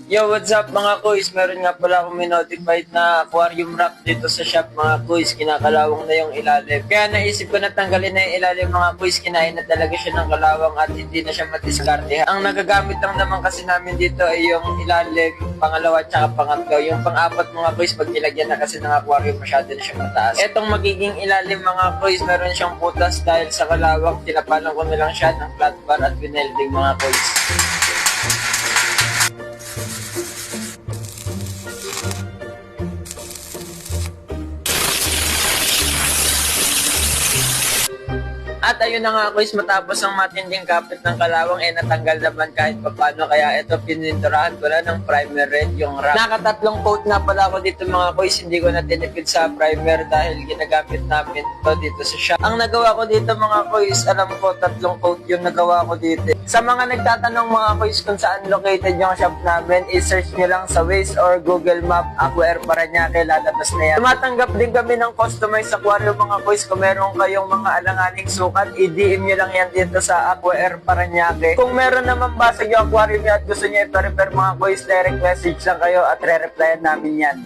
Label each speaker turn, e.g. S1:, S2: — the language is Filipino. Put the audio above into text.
S1: Yo, what's up mga kuys? Meron nga pala akong notified na aquarium wrap dito sa shop mga kuys. Kinakalawang na yung ilalim. Kaya naisip ko na tanggalin na yung ilalim mga kuys. Kinain na talaga siya ng kalawang at hindi na siya madiskarte. Ang nagagamit lang naman kasi namin dito ay yung ilalim, pangalawa at saka pangatlo. Yung pang-apat mga kuys, pag nilagyan na kasi ng aquarium, masyado na siya mataas. Etong magiging ilalim mga kuys, meron siyang putas dahil sa kalawang. Tinapalan ko na lang siya ng flat bar at winelding mga kuys. At ayun na nga guys, matapos ang matinding kapit ng kalawang natanggal naman kahit papano, kaya ito pininturahan ko na ng primer red yung wrap. Nakatatlong coat na pala ako dito mga guys, hindi ko na tinipid sa primer dahil ginagamit namin ito dito sa shop. Ang nagawa ko dito mga guys, alam ko tatlong coat yung nagawa ko dito. Sa mga nagtatanong mga guys kung saan located yung shop namin, i-search nyo lang sa Waze or Google Map, Aquair Parañaque, lalabas na yan. Tumatanggap din kami ng customized aquarium mga guys. Kung meron kayong mga alanganing sukat, i-DM nyo lang yan dito sa Aquair Parañaque. Kung meron naman basag yung aquarium nyo at gusto nyo i-repair mga guys, direct message lang kayo at re-replyan namin yan.